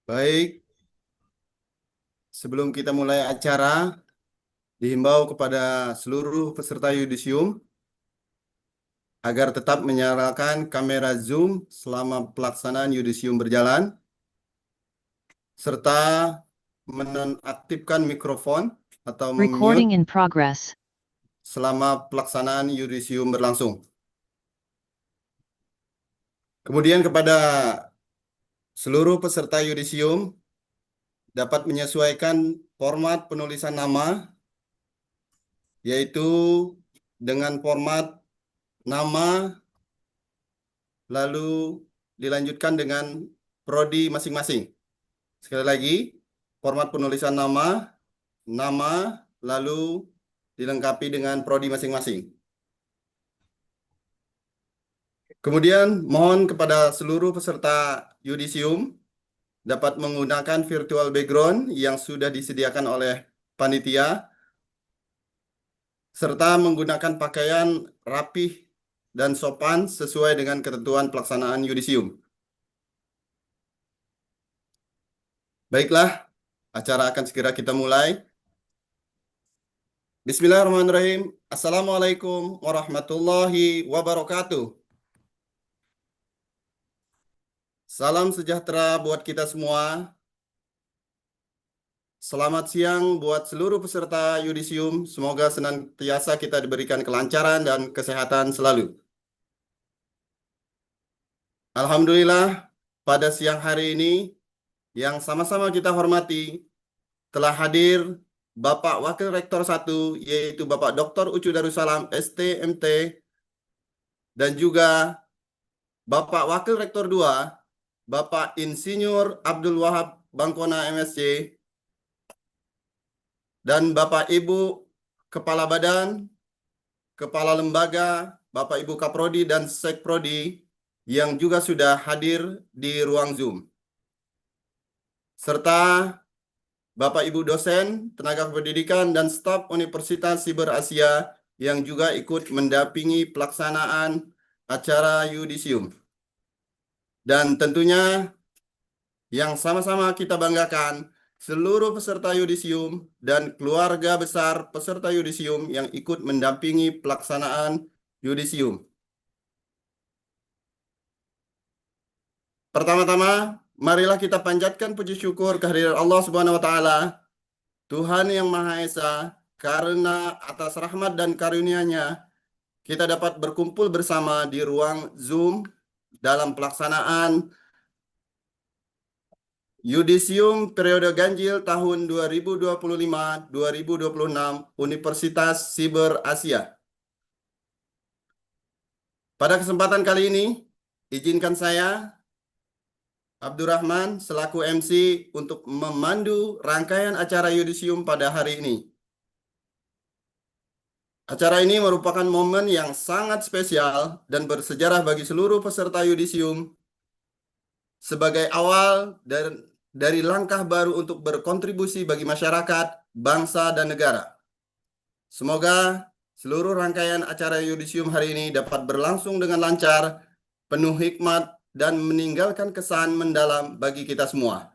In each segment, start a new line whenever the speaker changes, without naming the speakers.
Baik, sebelum kita mulai acara, dihimbau kepada seluruh peserta yudisium agar tetap menyalakan kamera Zoom selama pelaksanaan yudisium berjalan, serta menonaktifkan mikrofon atau memute
Recording in progress.
selama pelaksanaan yudisium berlangsung. Kemudian kepada seluruh peserta yudisium dapat menyesuaikan format penulisan nama, yaitu dengan format nama lalu dilanjutkan dengan prodi masing-masing. Sekali lagi, format penulisan nama, lalu dilengkapi dengan prodi masing-masing. Kemudian mohon kepada seluruh peserta yudisium dapat menggunakan virtual background yang sudah disediakan oleh panitia, serta menggunakan pakaian rapih dan sopan sesuai dengan ketentuan pelaksanaan yudisium. Baiklah, acara akan segera kita mulai. Bismillahirrahmanirrahim. Assalamualaikum warahmatullahi wabarakatuh. Salam sejahtera buat kita semua. Selamat siang buat seluruh peserta yudisium. Semoga senantiasa kita diberikan kelancaran dan kesehatan selalu. Alhamdulillah, pada siang hari ini yang sama-sama kita hormati, telah hadir Bapak Wakil Rektor 1, yaitu Bapak Dr. Ucu Darussalam, STMT, dan juga Bapak Wakil Rektor 2, Bapak Insinyur Abdul Wahab Bangkona, MSc, dan Bapak Ibu Kepala Badan, Kepala Lembaga, Bapak Ibu Kaprodi dan Sekprodi yang juga sudah hadir di ruang Zoom. Serta Bapak Ibu dosen, tenaga pendidikan, dan staf Universitas Siber Asia yang juga ikut mendampingi pelaksanaan acara yudisium. Dan tentunya yang sama-sama kita banggakan, seluruh peserta yudisium dan keluarga besar peserta yudisium yang ikut mendampingi pelaksanaan yudisium. Pertama-tama, marilah kita panjatkan puji syukur kehadirat Allah Subhanahu wa taala, Tuhan yang Maha Esa, karena atas rahmat dan karunia-Nya kita dapat berkumpul bersama di ruang Zoom dalam pelaksanaan Yudisium periode ganjil tahun 2025-2026 Universitas Siber Asia. Pada kesempatan kali ini, izinkan saya, Abdurrahman, selaku MC untuk memandu rangkaian acara Yudisium pada hari ini. Acara ini merupakan momen yang sangat spesial dan bersejarah bagi seluruh peserta Yudisium sebagai awal dari langkah baru untuk berkontribusi bagi masyarakat, bangsa, dan negara. Semoga seluruh rangkaian acara yudisium hari ini dapat berlangsung dengan lancar, penuh hikmat, dan meninggalkan kesan mendalam bagi kita semua.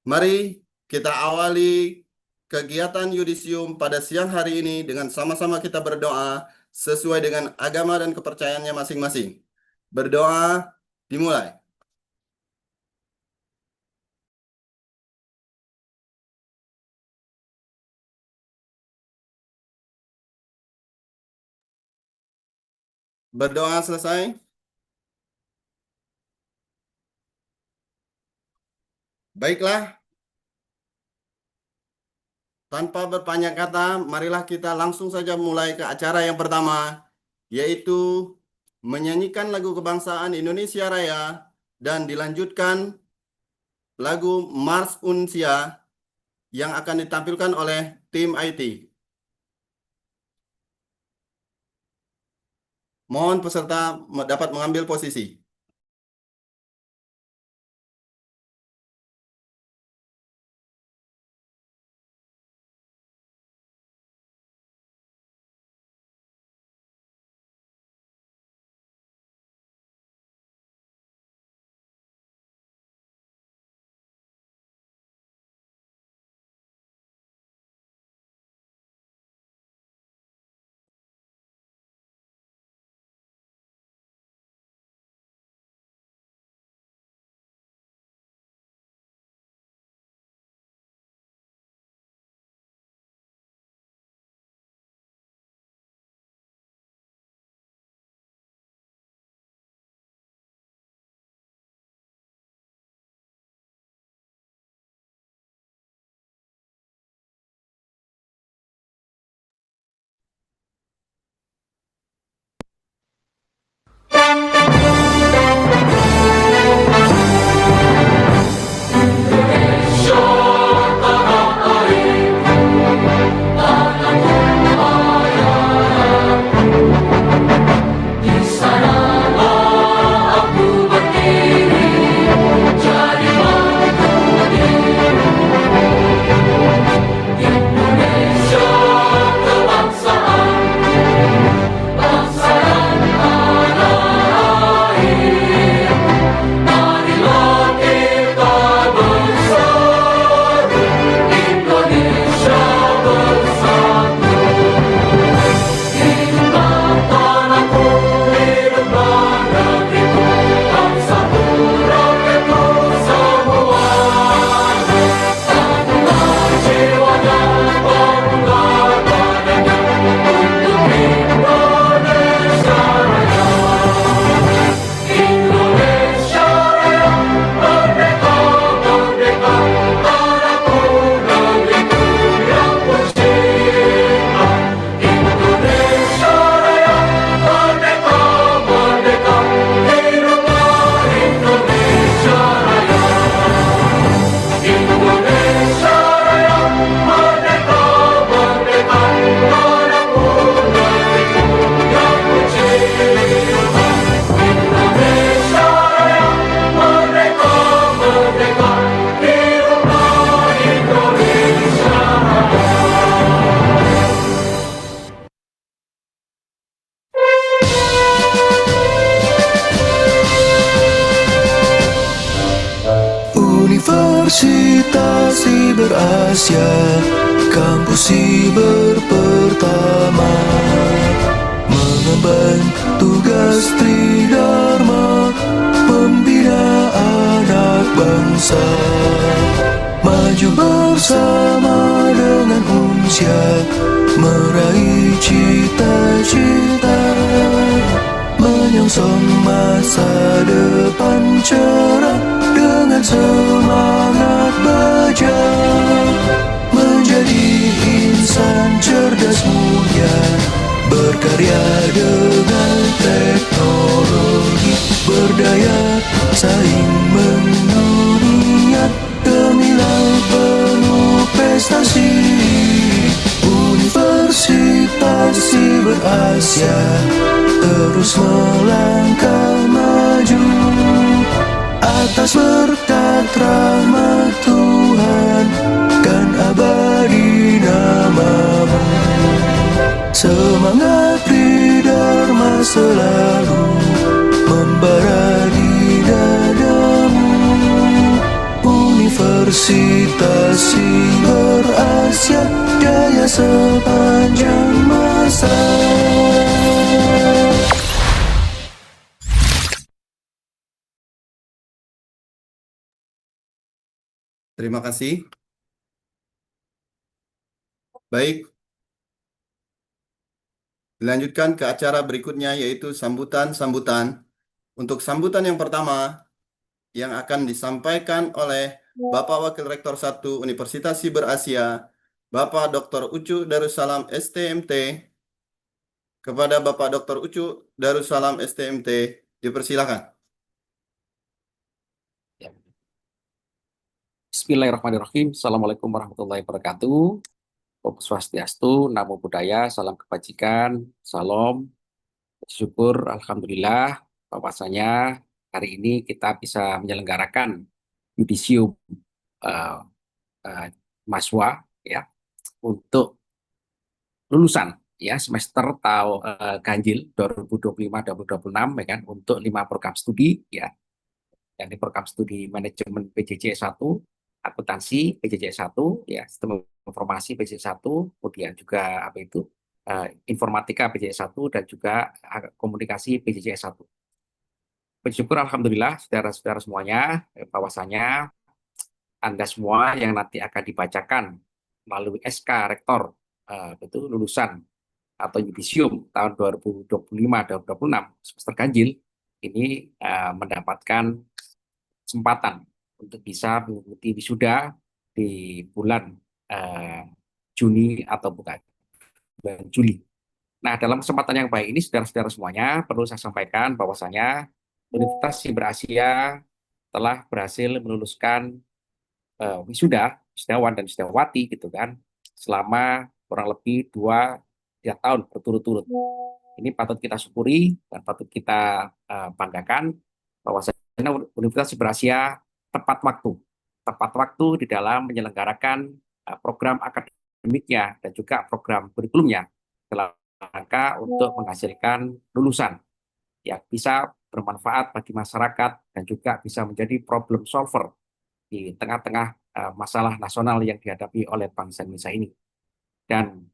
Mari kita awali kegiatan yudisium pada siang hari ini dengan sama-sama kita berdoa sesuai dengan agama dan kepercayaannya masing-masing. Berdoa dimulai. Berdoa selesai. Baiklah, tanpa berpanjang kata, marilah kita langsung saja mulai ke acara yang pertama, yaitu menyanyikan lagu kebangsaan Indonesia Raya dan dilanjutkan lagu Mars Unsia yang akan ditampilkan oleh tim IT. Mohon peserta dapat mengambil posisi.
Siber Asia, kampus siber pertama, mengemban tugas tridharma, pembina anak bangsa, maju bersama dengan Unsia, meraih cita-cita, menyongsong masa depan cerah dengan semangat baja, menjadi insan cerdas mulia, berkarya dengan teknologi, berdaya saing mendunia, gemilang penuh prestasi. Universitas Siber Asia terus melangkah maju atas berkat rahmat Tuhan, kan abadi namamu. Semangat Tridharma selalu membara di dadamu. Universitas Siber Asia, jaya sepanjang masa.
Terima kasih. Baik, dilanjutkan ke acara berikutnya yaitu sambutan-sambutan. Untuk sambutan yang pertama yang akan disampaikan oleh Bapak Wakil Rektor 1 Universitas Siber Asia, Bapak Dr. Ucu Darussalam STMT. Kepada Bapak Dr. Ucu Darussalam STMT, dipersilakan.
Bismillahirrahmanirrahim. Assalamualaikum warahmatullahi wabarakatuh. Om Swastiastu, Namo Buddhaya, salam kebajikan, salam, syukur, alhamdulillah, bahwasanya hari ini kita bisa menyelenggarakan yudisium mahasiswa ya untuk lulusan ya semester ganjil 2025-2026 ya kan, untuk 5 program studi ya. Yang di program studi manajemen PJJ1, akuntansi PJJ1 ya, sistem informasi PJJ1, kemudian juga apa itu informatika PJJ1 dan juga komunikasi PJJ1. Bersyukur alhamdulillah saudara-saudara semuanya bahwasanya Anda semua yang nanti akan dibacakan melalui SK Rektor itu lulusan atau yudisium tahun 2025-2026 semester ganjil ini mendapatkan kesempatan untuk bisa mengikuti wisuda di bulan Juni atau bulan Juli. Nah, dalam kesempatan yang baik ini, saudara-saudara semuanya, perlu saya sampaikan bahwasanya Universitas Siber Asia telah berhasil meluluskan wisudawan dan wisudawati gitu kan, selama kurang lebih 2-3 tahun berturut-turut. Ini patut kita syukuri dan patut kita banggakan bahwasanya Universitas Siber Asia tepat waktu di dalam menyelenggarakan program akademiknya dan juga program kurikulumnya dalam rangka untuk menghasilkan lulusan yang bisa bermanfaat bagi masyarakat dan juga bisa menjadi problem solver di tengah-tengah masalah nasional yang dihadapi oleh bangsa Indonesia ini. Dan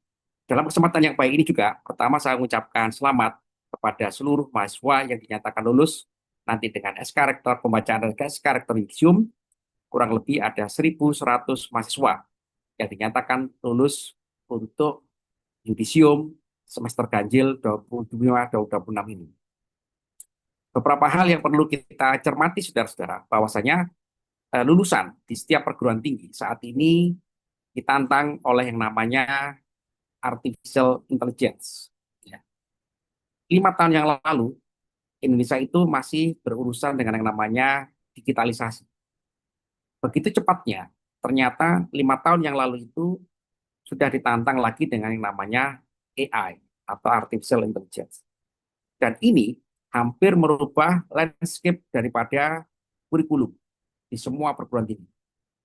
dalam kesempatan yang baik ini juga, pertama saya mengucapkan selamat kepada seluruh mahasiswa yang dinyatakan lulus nanti dengan SK Rektor pembacaan dan SK Rektor yudisium. Kurang lebih ada 1.100 mahasiswa yang dinyatakan lulus untuk yudisium semester ganjil 2025-2026 ini. Beberapa hal yang perlu kita cermati saudara-saudara, bahwasanya lulusan di setiap perguruan tinggi saat ini ditantang oleh yang namanya artificial intelligence. 5 tahun yang lalu, Indonesia itu masih berurusan dengan yang namanya digitalisasi. Begitu cepatnya, ternyata 5 tahun yang lalu itu sudah ditantang lagi dengan yang namanya AI atau artificial intelligence. Dan ini hampir merubah landscape daripada kurikulum di semua perguruan tinggi.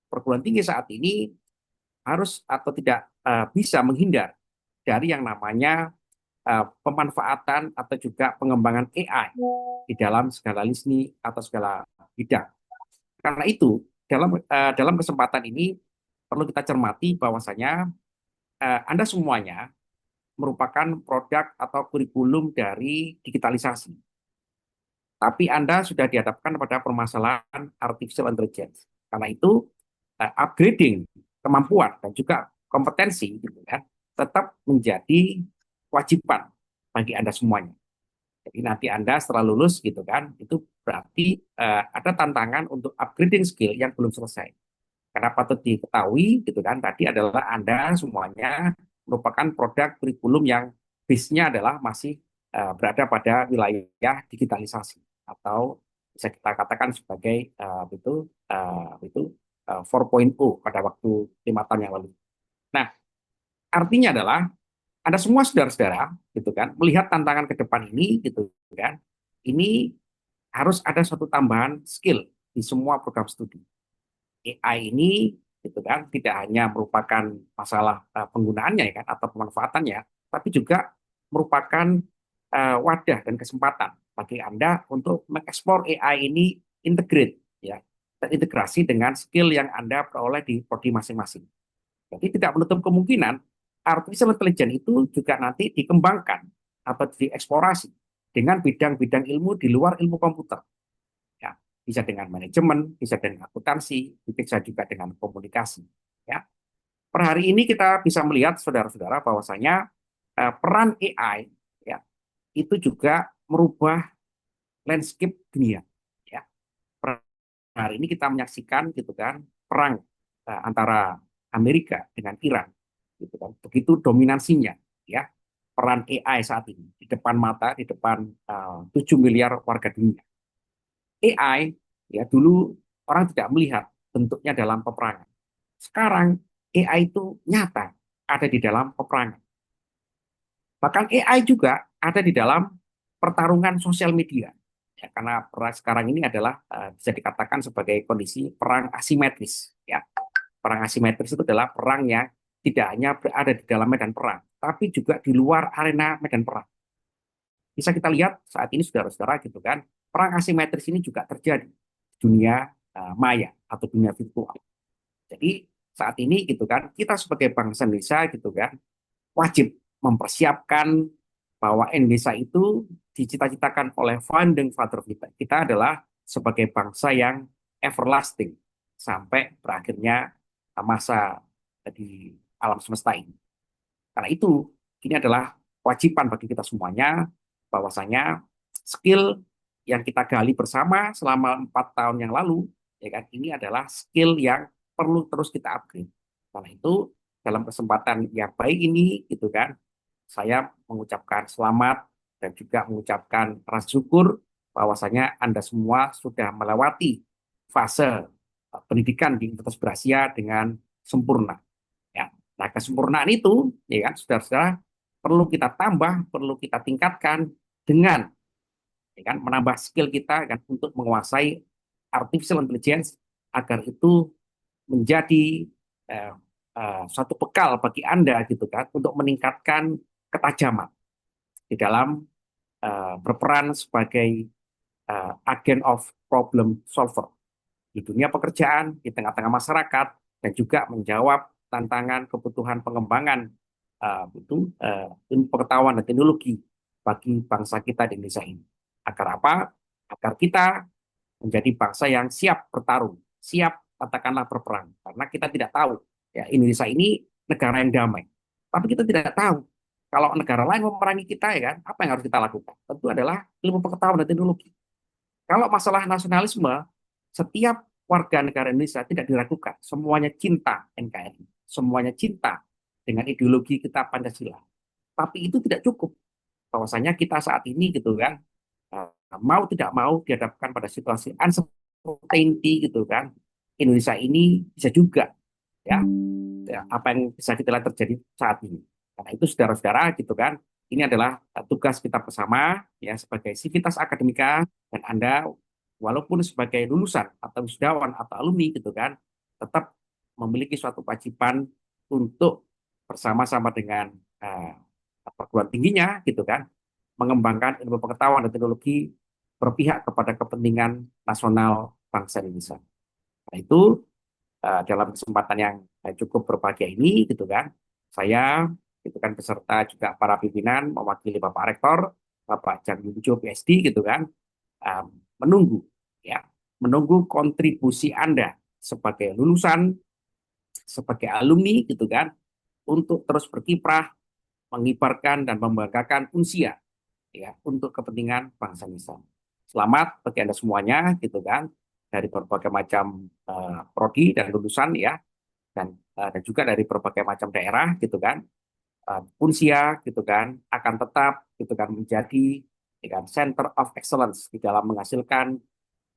Perguruan tinggi saat ini harus atau tidak bisa menghindar dari yang namanya pemanfaatan atau juga pengembangan AI di dalam segala lini atau segala bidang. Karena itu, dalam kesempatan ini perlu kita cermati bahwasanya Anda semuanya merupakan produk atau kurikulum dari digitalisasi. Tapi Anda sudah dihadapkan pada permasalahan artificial intelligence. Karena itu upgrading kemampuan dan juga kompetensi gitu kan, tetap menjadi kewajiban bagi Anda semuanya. Jadi nanti Anda setelah lulus gitu kan, itu berarti ada tantangan untuk upgrading skill yang belum selesai. Karena patut diketahui gitu kan, tadi adalah Anda semuanya merupakan produk kurikulum yang base-nya adalah masih berada pada wilayah digitalisasi atau bisa kita katakan sebagai itu 4.0 pada waktu 5 tahun yang lalu. Nah, artinya adalah Anda semua saudara-saudara gitu kan melihat tantangan ke depan ini gitu kan, ini harus ada suatu tambahan skill di semua program studi. AI ini gitu kan tidak hanya merupakan masalah penggunaannya ya kan atau pemanfaatannya, tapi juga merupakan wadah dan kesempatan bagi Anda untuk mengeksplor AI ini integrate ya, terintegrasi dengan skill yang Anda peroleh di prodi masing-masing. Jadi tidak menutup kemungkinan artificial intelligence itu juga nanti dikembangkan atau dieksplorasi dengan bidang-bidang ilmu di luar ilmu komputer. Ya, bisa dengan manajemen, bisa dengan akuntansi, bisa juga dengan komunikasi. Ya, per hari ini kita bisa melihat saudara-saudara bahwasanya peran AI ya itu juga merubah landscape dunia. Ya, per hari ini kita menyaksikan gitu kan perang antara Amerika dengan Iran, gitu kan. Begitu dominansinya, ya peran AI saat ini di depan mata, di depan 7 miliar warga dunia. AI ya dulu orang tidak melihat bentuknya dalam peperangan. Sekarang AI itu nyata ada di dalam peperangan. Bahkan AI juga ada di dalam pertarungan sosial media. Ya, karena perang sekarang ini adalah bisa dikatakan sebagai kondisi perang asimetris. Ya, perang asimetris itu adalah perang yang tidak hanya berada di dalam medan perang, tapi juga di luar arena medan perang. Bisa kita lihat saat ini saudara-saudara gitu kan, perang asimetris ini juga terjadi di dunia maya atau dunia virtual. Jadi saat ini gitu kan, kita sebagai bangsa Indonesia gitu kan, wajib mempersiapkan bahwa Indonesia itu dicita-citakan oleh founding father kita. Kita adalah sebagai bangsa yang everlasting sampai berakhirnya masa di alam semesta ini. Karena itu, ini adalah kewajiban bagi kita semuanya bahwasanya skill yang kita gali bersama selama 4 tahun yang lalu, ya kan, ini adalah skill yang perlu terus kita upgrade. Karena itu, dalam kesempatan yang baik ini, gitu kan, saya mengucapkan selamat dan juga mengucapkan rasa syukur bahwasanya Anda semua sudah melewati fase pendidikan di Universitas Berasia dengan sempurna. Ya. Nah, kesempurnaan itu, ya kan, saudara-saudara, perlu kita tambah, perlu kita tingkatkan dengan, ya kan, menambah skill kita kan untuk menguasai artificial intelligence agar itu menjadi suatu bekal bagi Anda gitu kan untuk meningkatkan ketajaman di dalam berperan sebagai agent of problem solver di dunia pekerjaan, di tengah-tengah masyarakat, dan juga menjawab tantangan kebutuhan pengembangan ilmu pengetahuan dan teknologi bagi bangsa kita di Indonesia ini. Agar apa? Agar kita menjadi bangsa yang siap bertarung, siap katakanlah berperang. Karena kita tidak tahu, ya Indonesia ini negara yang damai. Tapi kita tidak tahu kalau negara lain memerangi kita, ya kan, apa yang harus kita lakukan? Tentu adalah ilmu pengetahuan dan teknologi. Kalau masalah nasionalisme, setiap warga negara Indonesia tidak diragukan. Semuanya cinta NKRI. Semuanya cinta dengan ideologi kita Pancasila. Tapi itu tidak cukup. Bahwasanya kita saat ini gitu kan, mau tidak mau dihadapkan pada situasi uncertainty gitu kan. Indonesia ini bisa juga ya, apa yang bisa kita lihat terjadi saat ini. Karena itu saudara-saudara gitu kan, ini adalah tugas kita bersama ya sebagai sivitas akademika dan Anda walaupun sebagai lulusan atau wisudawan atau alumni gitu kan, tetap memiliki suatu kewajiban untuk bersama-sama dengan perguruan tingginya gitu kan, mengembangkan ilmu pengetahuan dan teknologi berpihak kepada kepentingan nasional bangsa Indonesia. Nah, itu dalam kesempatan yang cukup berbahagia ini gitu kan, saya gitu kan beserta juga para pimpinan mewakili Bapak Rektor, Bapak Jang Yunjo PSD gitu kan, eh, menunggu ya, menunggu kontribusi Anda sebagai lulusan, sebagai alumni gitu kan, untuk terus berkiprah, mengibarkan dan membanggakan Unsia ya untuk kepentingan bangsa Indonesia. Selamat bagi Anda semuanya gitu kan, dari berbagai macam prodi dan lulusan ya, dan juga dari berbagai macam daerah gitu kan. Unsia gitu kan akan tetap gitu kan menjadi ya kan, center of excellence di dalam menghasilkan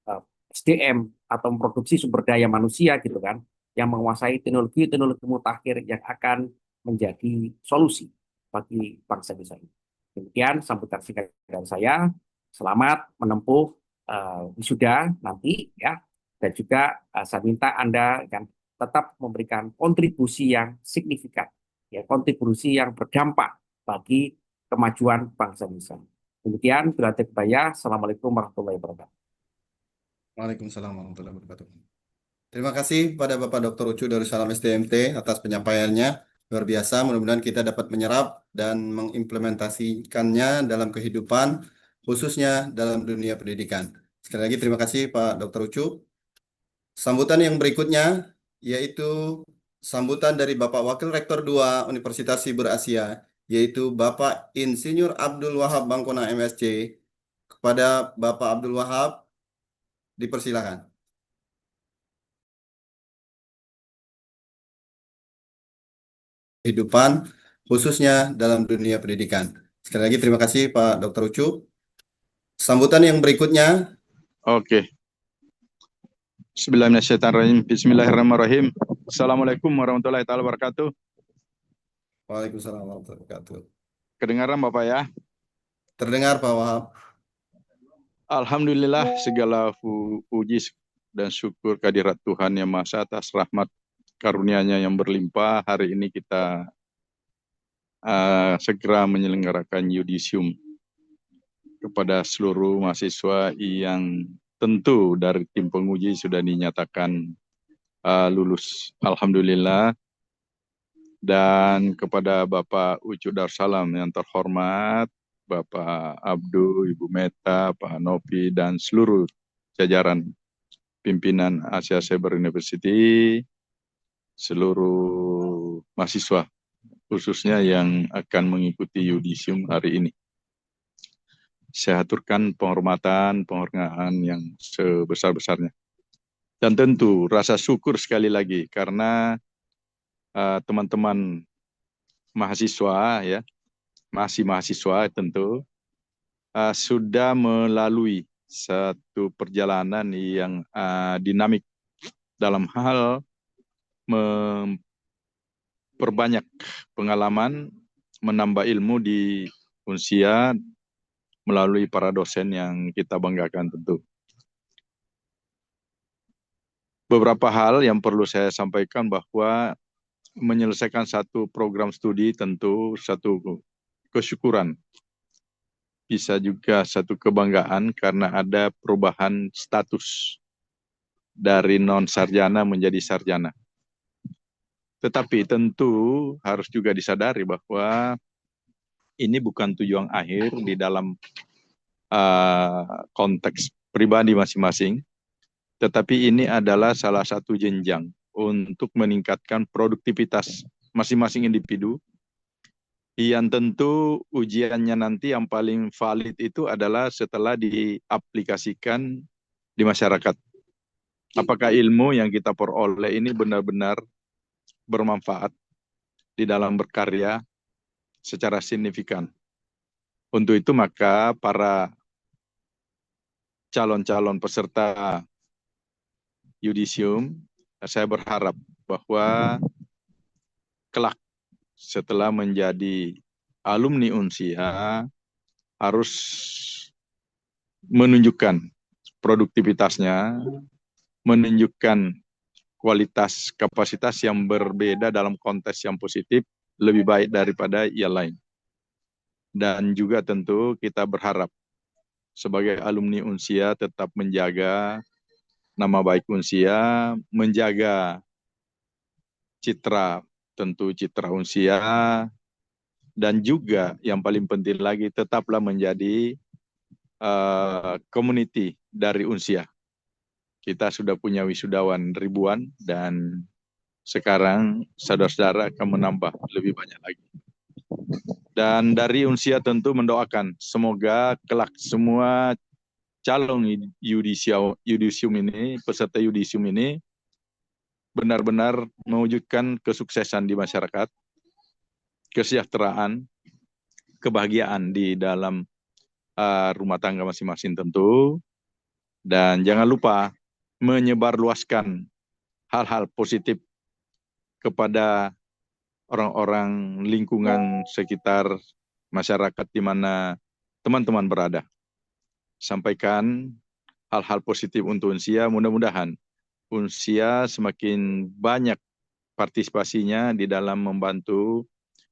uh, SDM atau memproduksi sumber daya manusia gitu kan, yang menguasai teknologi-teknologi mutakhir yang akan menjadi solusi bagi bangsa Indonesia ini. Demikian sambutan singkat dari saya. Selamat menempuh wisuda nanti ya, dan juga saya minta Anda yang tetap memberikan kontribusi yang signifikan, ya kontribusi yang berdampak bagi kemajuan bangsa Indonesia. Demikian, bila kebaya. Assalamualaikum warahmatullahi wabarakatuh.
Waalaikumsalam warahmatullahi wabarakatuh. Terima kasih pada Bapak Dr. Ucu Darussalam STMT atas penyampaiannya. Luar biasa, mudah-mudahan kita dapat menyerap dan mengimplementasikannya dalam kehidupan, khususnya dalam dunia pendidikan. Sekali lagi terima kasih Pak Dr. Ucu. Sambutan yang berikutnya yaitu sambutan dari Bapak Wakil Rektor 2 Universitas Siber Asia, yaitu Bapak Insinyur Abdul Wahab Bangkona MSc. Kepada Bapak Abdul Wahab, dipersilakan. Kehidupan, khususnya dalam dunia pendidikan. Sekali lagi terima kasih Pak Dr. Ucu. Sambutan yang berikutnya.
Oke. Bismillahirrahmanirrahim. Bismillahirrahmanirrahim. Assalamualaikum warahmatullahi wabarakatuh.
Waalaikumsalam warahmatullahi wabarakatuh.
Kedengaran Bapak ya?
Terdengar Pak Wahab.
Alhamdulillah segala puji dan syukur kehadirat Tuhan Yang Maha Esa atas rahmat karunia-Nya yang berlimpah. Hari ini kita segera menyelenggarakan yudisium kepada seluruh mahasiswa yang tentu dari tim penguji sudah dinyatakan lulus. Alhamdulillah. Dan kepada Bapak Ucu Darussalam yang terhormat, Bapak Abdul, Ibu Meta, Pak Nopi, dan seluruh jajaran pimpinan Asia Cyber University, seluruh mahasiswa, khususnya yang akan mengikuti yudisium hari ini. Saya aturkan penghormatan, penghargaan yang sebesar-besarnya. Dan tentu rasa syukur sekali lagi karena teman-teman mahasiswa ya, masih mahasiswa tentu sudah melalui satu perjalanan yang dinamik dalam hal memperbanyak pengalaman, menambah ilmu di Unsia melalui para dosen yang kita banggakan tentu. Beberapa hal yang perlu saya sampaikan bahwa menyelesaikan satu program studi tentu satu kesyukuran. Bisa juga satu kebanggaan karena ada perubahan status dari non-sarjana menjadi sarjana. Tetapi tentu harus juga disadari bahwa ini bukan tujuan akhir di dalam konteks pribadi masing-masing, tetapi ini adalah salah satu jenjang untuk meningkatkan produktivitas masing-masing individu, yang tentu ujiannya nanti yang paling valid itu adalah setelah diaplikasikan di masyarakat. Apakah ilmu yang kita peroleh ini benar-benar bermanfaat di dalam berkarya secara signifikan. Untuk itu maka para calon-calon peserta yudisium, saya berharap bahwa kelak setelah menjadi alumni Unsia harus menunjukkan produktivitasnya, menunjukkan kualitas kapasitas yang berbeda dalam konteks yang positif, lebih baik daripada yang lain. Dan juga tentu kita berharap sebagai alumni Unsia tetap menjaga nama baik Unsia, menjaga citra, tentu citra Unsia, dan juga yang paling penting lagi tetaplah menjadi community dari Unsia. Kita sudah punya wisudawan ribuan dan sekarang saudara-saudara akan menambah lebih banyak lagi. Dan dari Unsia tentu mendoakan semoga kelak semua calon yudisium ini, peserta yudisium ini benar-benar mewujudkan kesuksesan di masyarakat, kesejahteraan, kebahagiaan di dalam rumah tangga masing-masing tentu, dan jangan lupa menyebarluaskan hal-hal positif kepada orang-orang lingkungan sekitar masyarakat di mana teman-teman berada. Sampaikan hal-hal positif untuk Unsia, mudah-mudahan Unsia semakin banyak partisipasinya di dalam membantu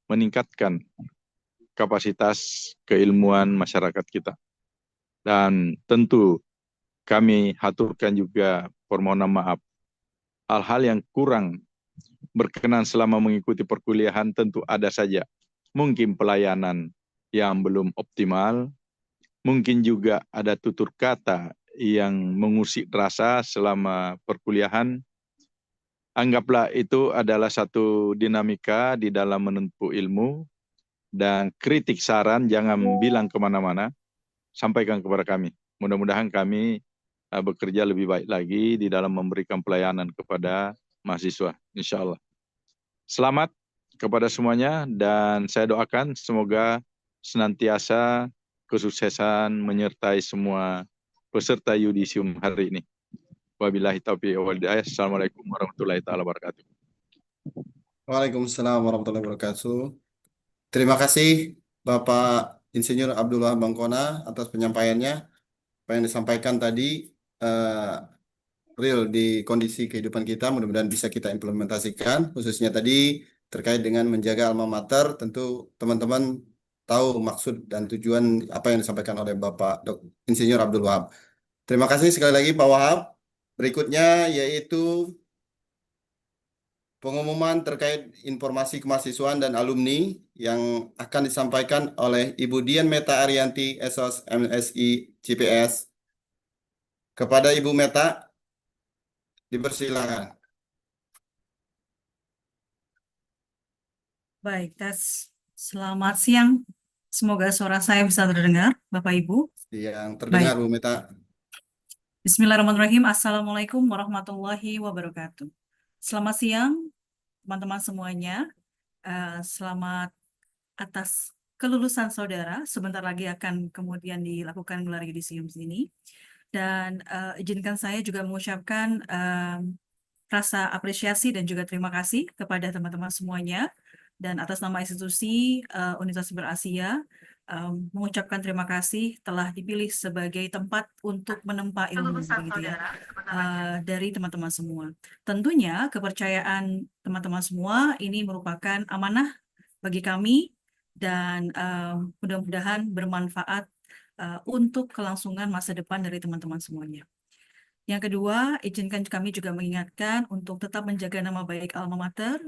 meningkatkan kapasitas keilmuan masyarakat kita. Dan tentu kami haturkan juga permohonan maaf. Hal-hal yang kurang berkenan selama mengikuti perkuliahan tentu ada saja. Mungkin pelayanan yang belum optimal, mungkin juga ada tutur kata yang mengusik rasa selama perkuliahan. Anggaplah itu adalah satu dinamika di dalam menempuh ilmu, dan kritik saran jangan bilang kemana-mana, sampaikan kepada kami. Mudah-mudahan kami bekerja lebih baik lagi di dalam memberikan pelayanan kepada mahasiswa, insya Allah. Selamat kepada semuanya, dan saya doakan semoga senantiasa kesuksesan menyertai semua peserta yudisium hari ini. Wabillahi taufiq wal hidayah. Assalamualaikum warahmatullahi wabarakatuh.
Waalaikumsalam warahmatullahi wabarakatuh. Terima kasih Bapak Insinyur Abdul Wahab Bangkona atas penyampaiannya. Apa yang disampaikan tadi real di kondisi kehidupan kita, mudah-mudahan bisa kita implementasikan, khususnya tadi terkait dengan menjaga alma mater. Tentu teman-teman tahu maksud dan tujuan apa yang disampaikan oleh Bapak Insinyur Abdul Wahab. Terima kasih sekali lagi Pak Wahab. Berikutnya yaitu pengumuman terkait informasi kemahasiswaan dan alumni yang akan disampaikan oleh Ibu Dian Meta Arianti, SOS MSI CPS. Kepada Ibu Meta, dipersilakan.
Baik, tes. Selamat siang. Semoga suara saya bisa terdengar, Bapak Ibu.
Yang terdengar,
Baik.
Bu Meta.
Bismillahirrahmanirrahim. Assalamualaikum warahmatullahi wabarakatuh. Selamat siang, teman-teman semuanya. Selamat atas kelulusan saudara. Sebentar lagi akan kemudian dilakukan gelar yudisium ini. Dan izinkan saya juga mengucapkan rasa apresiasi dan juga terima kasih kepada teman-teman semuanya. Dan atas nama institusi Universitas Berasia, mengucapkan terima kasih telah dipilih sebagai tempat untuk menempa ilmu begitu ya, dari teman-teman semua. Tentunya kepercayaan teman-teman semua ini merupakan amanah bagi kami, dan mudah-mudahan bermanfaat untuk kelangsungan masa depan dari teman-teman semuanya. Yang kedua, izinkan kami juga mengingatkan untuk tetap menjaga nama baik alma mater.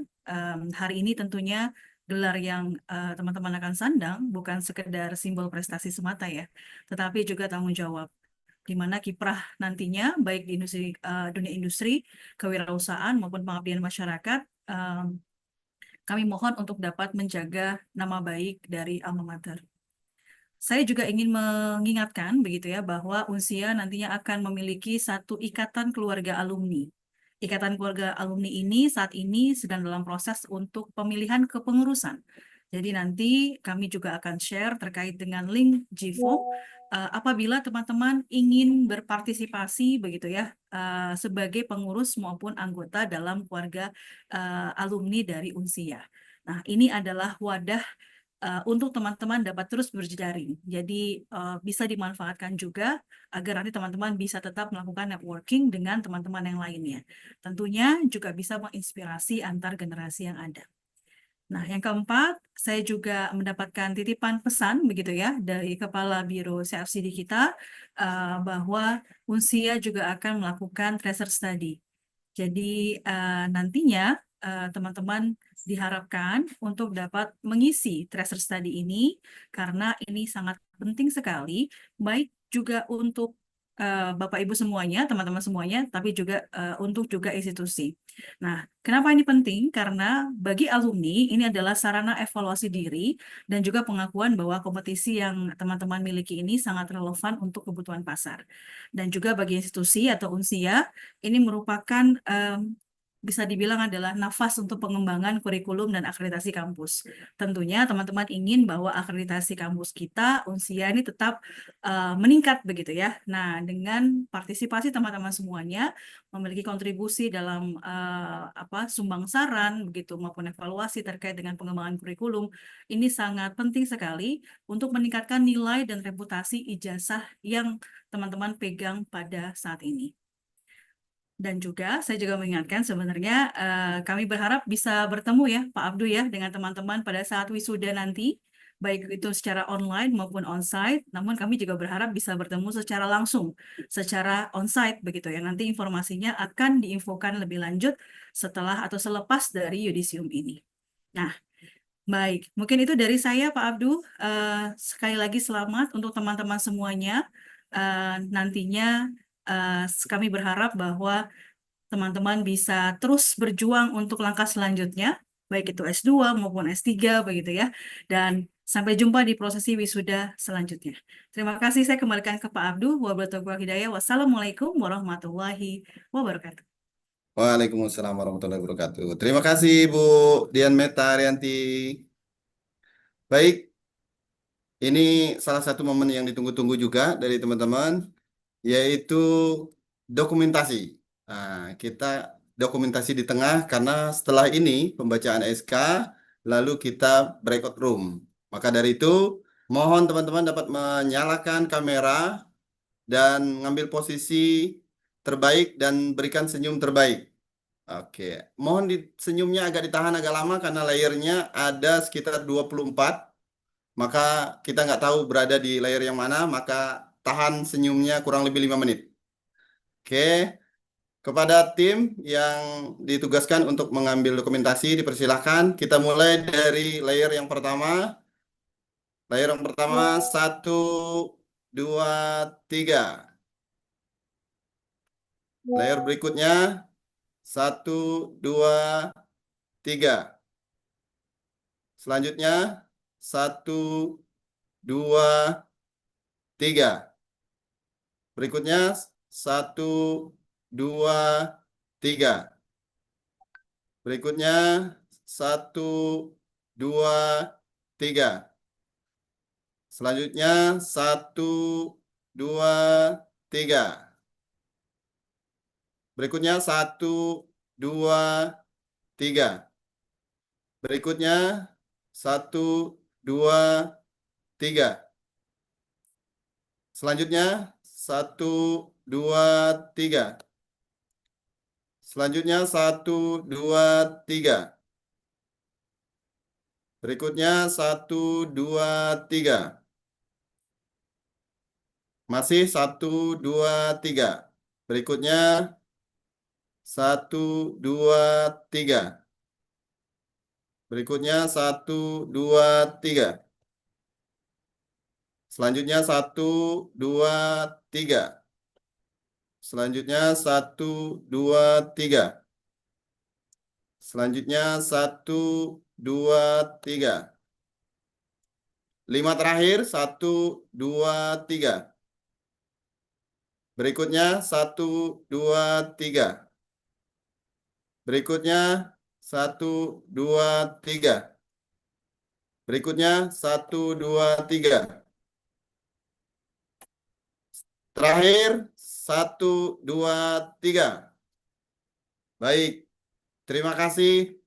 Hari ini tentunya gelar yang teman-teman akan sandang bukan sekedar simbol prestasi semata ya, tetapi juga tanggung jawab, di mana kiprah nantinya baik di dunia industri, kewirausahaan maupun pengabdian masyarakat. Kami mohon untuk dapat menjaga nama baik dari alma mater. Saya juga ingin mengingatkan begitu ya bahwa Unsia nantinya akan memiliki satu ikatan keluarga alumni. Ikatan keluarga alumni ini saat ini sedang dalam proses untuk pemilihan kepengurusan. Jadi nanti kami juga akan share terkait dengan link GFOM apabila teman-teman ingin berpartisipasi begitu ya sebagai pengurus maupun anggota dalam keluarga alumni dari Unsia. Nah, ini adalah wadah untuk teman-teman dapat terus berjejaring. Jadi bisa dimanfaatkan juga agar nanti teman-teman bisa tetap melakukan networking dengan teman-teman yang lainnya. Tentunya juga bisa menginspirasi antar generasi yang ada. Nah, yang keempat, saya juga mendapatkan titipan pesan begitu ya dari Kepala Biro CFCD kita bahwa Unsia juga akan melakukan tracer study. Jadi nantinya teman-teman diharapkan untuk dapat mengisi tracer study ini karena ini sangat penting sekali, baik juga untuk Bapak Ibu semuanya, teman-teman semuanya, tapi juga untuk juga institusi. Nah, kenapa ini penting? Karena bagi alumni ini adalah sarana evaluasi diri dan juga pengakuan bahwa kompetisi yang teman-teman miliki ini sangat relevan untuk kebutuhan pasar. Dan juga bagi institusi atau Unsia, ini merupakan bisa dibilang adalah nafas untuk pengembangan kurikulum dan akreditasi kampus. Tentunya teman-teman ingin bahwa akreditasi kampus kita, Unsia ini tetap meningkat begitu ya. Nah, dengan partisipasi teman-teman semuanya memiliki kontribusi dalam sumbang saran begitu maupun evaluasi terkait dengan pengembangan kurikulum, ini sangat penting sekali untuk meningkatkan nilai dan reputasi ijazah yang teman-teman pegang pada saat ini. Dan juga saya juga mengingatkan sebenarnya kami berharap bisa bertemu ya Pak Abdu ya dengan teman-teman pada saat wisuda nanti, baik itu secara online maupun onsite. Namun kami juga berharap bisa bertemu secara langsung, secara onsite begitu ya. Nanti informasinya akan diinfokan lebih lanjut setelah atau selepas dari yudisium ini. Nah, baik, mungkin itu dari saya Pak Abdu. Sekali lagi selamat untuk teman-teman semuanya. Nantinya kami berharap bahwa teman-teman bisa terus berjuang untuk langkah selanjutnya, baik itu S2 maupun S3 begitu ya. Dan sampai jumpa di prosesi wisuda selanjutnya. Terima kasih, saya kembalikan ke Pak Abdu. Wabillahi hidayah. Wassalamualaikum warahmatullahi wabarakatuh.
Waalaikumsalam warahmatullahi wabarakatuh. Terima kasih Bu Dian Meta Arianti. Baik, ini salah satu momen yang ditunggu-tunggu juga dari teman-teman, yaitu dokumentasi. Nah, kita dokumentasi di tengah karena setelah ini pembacaan SK, lalu kita breakout room. Maka dari itu, mohon teman-teman dapat menyalakan kamera dan mengambil posisi terbaik dan berikan senyum terbaik. Oke, mohon senyumnya agak ditahan agak lama karena layernya ada sekitar 24. Maka kita nggak tahu berada di layer yang mana, maka tahan senyumnya kurang lebih 5 menit. Oke, kepada tim yang ditugaskan untuk mengambil dokumentasi, dipersilahkan. Kita mulai dari layer yang pertama. Layer yang pertama, 1, 2, 3. Layer berikutnya, 1, 2, 3. Selanjutnya, 1, 2, 3. Berikutnya, 1, 2, 3. Berikutnya, 1, 2, 3. Selanjutnya, 1, 2, 3. Berikutnya, 1, 2, 3. Berikutnya, 1, 2, 3. Selanjutnya, 1, 2, 3. Selanjutnya, 1, 2, 3. Berikutnya, 1, 2, 3. Masih 1, 2, 3. Berikutnya, 1, 2, 3. Berikutnya, 1, 2, 3. Selanjutnya, 1, 2, 3. Selanjutnya, 1, 2, 3. Selanjutnya, 1, 2, 3. 5 terakhir, 1, 2, 3. Berikutnya, 1, 2, 3. Berikutnya, 1, 2, 3. Berikutnya, 1, 2, 3. Terakhir, 1, 2, 3. Baik, terima kasih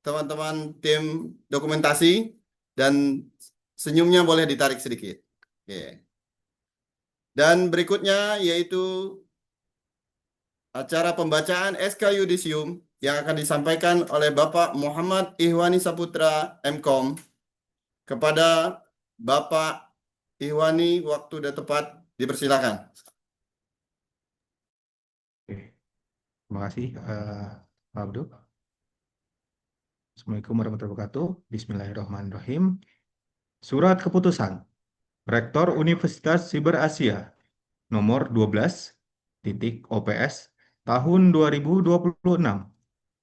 teman-teman tim dokumentasi dan senyumnya boleh ditarik sedikit. Oke. Dan berikutnya yaitu acara pembacaan SK Yudisium yang akan disampaikan oleh Bapak Muhammad Ihwani Saputra, MKOM. Kepada Bapak Ihwani, waktu sudah tepat, dipersilakan.
Oke, terima kasih Pak Abdul. Assalamualaikum warahmatullahi wabarakatuh. Bismillahirrahmanirrahim. Surat keputusan Rektor Universitas Siber Asia nomor 12 OPS tahun 2026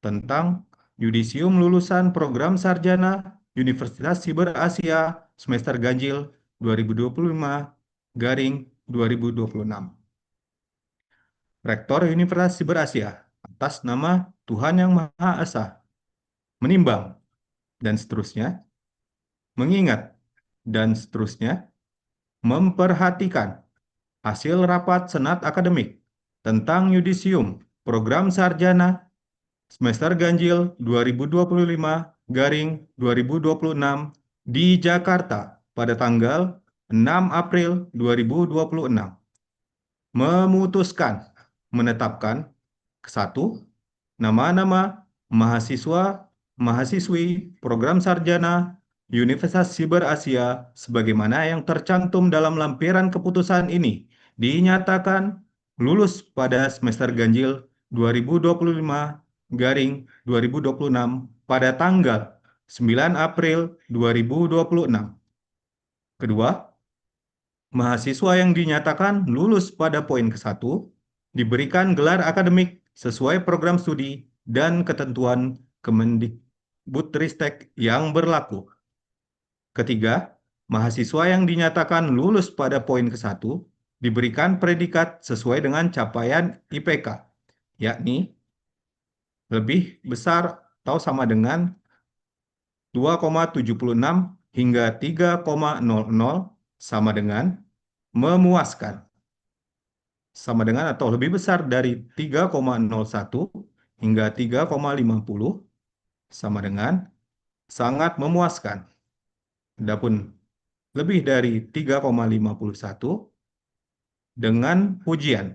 tentang yudisium lulusan program sarjana Universitas Siber Asia semester ganjil 2025-2026. Rektor Universitas Siber Asia atas nama Tuhan Yang Maha Esa menimbang dan seterusnya, mengingat dan seterusnya, memperhatikan hasil rapat Senat Akademik tentang yudisium program sarjana semester ganjil 2025-2026 di Jakarta pada tanggal 6 April 2026. Memutuskan menetapkan satu, nama-nama mahasiswa mahasiswi program sarjana Universitas Siber Asia sebagaimana yang tercantum dalam lampiran keputusan ini dinyatakan lulus pada semester ganjil 2025-2026 pada tanggal 9 April 2026. Kedua, mahasiswa yang dinyatakan lulus pada poin ke-1 diberikan gelar akademik sesuai program studi dan ketentuan Kemendikbudristek yang berlaku. Ketiga, mahasiswa yang dinyatakan lulus pada poin ke-1 diberikan predikat sesuai dengan capaian IPK, yakni lebih besar atau sama dengan 2,76 hingga 3,00 sama dengan memuaskan. Sama dengan atau lebih besar dari 3,01 hingga 3,50 sama dengan sangat memuaskan. Adapun lebih dari 3,51 dengan pujian.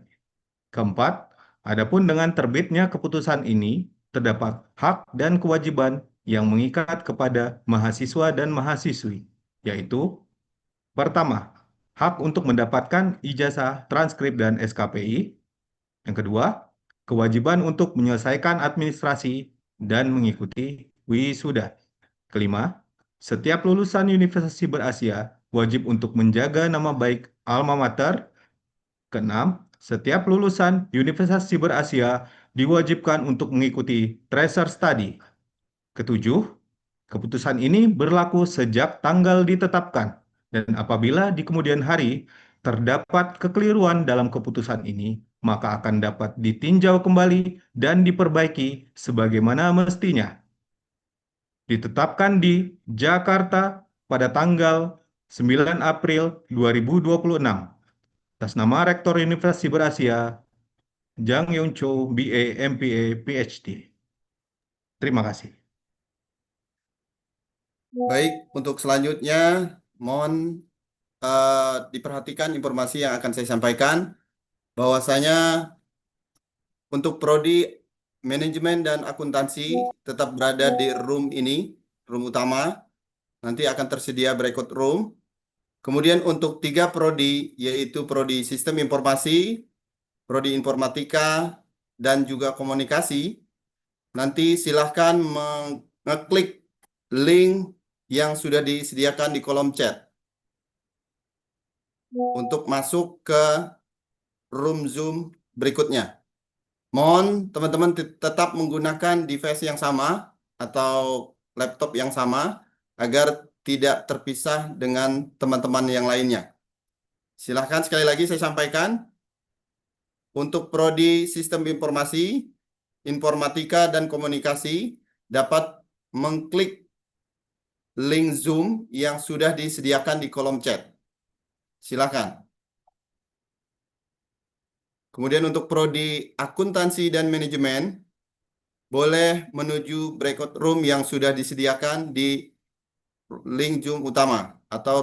Keempat, adapun dengan terbitnya keputusan ini terdapat hak dan kewajiban yang mengikat kepada mahasiswa dan mahasiswi, yaitu pertama, hak untuk mendapatkan ijazah, transkrip, dan SKPI. Yang kedua, kewajiban untuk menyelesaikan administrasi dan mengikuti wisuda. Kelima, setiap lulusan Universitas Siber Asia wajib untuk menjaga nama baik alma mater. Keenam, setiap lulusan Universitas Siber Asia diwajibkan untuk mengikuti tracer study. Ketujuh, keputusan ini berlaku sejak tanggal ditetapkan, dan apabila di kemudian hari terdapat kekeliruan dalam keputusan ini, maka akan dapat ditinjau kembali dan diperbaiki sebagaimana mestinya. Ditetapkan di Jakarta pada tanggal 9 April 2026 atas nama Rektor Universitas Siber Asia, Jang Yong Cho, BA, MPA, PhD. Terima kasih.
Baik, untuk selanjutnya mohon diperhatikan informasi yang akan saya sampaikan, bahwasanya untuk prodi manajemen dan akuntansi tetap berada di room ini, room utama. Nanti akan tersedia breakout room. Kemudian untuk 3 prodi, yaitu prodi sistem informasi, prodi informatika, dan juga komunikasi, nanti silahkan mengeklik link yang sudah disediakan di kolom chat untuk masuk ke room Zoom berikutnya. Mohon teman-teman tetap menggunakan device yang sama atau laptop yang sama agar tidak terpisah dengan teman-teman yang lainnya. Silahkan sekali lagi saya sampaikan, untuk prodi sistem informasi, informatika, dan komunikasi dapat mengklik link Zoom yang sudah disediakan di kolom chat. Silakan. Kemudian untuk prodi akuntansi dan manajemen, boleh menuju breakout room yang sudah disediakan di link Zoom utama atau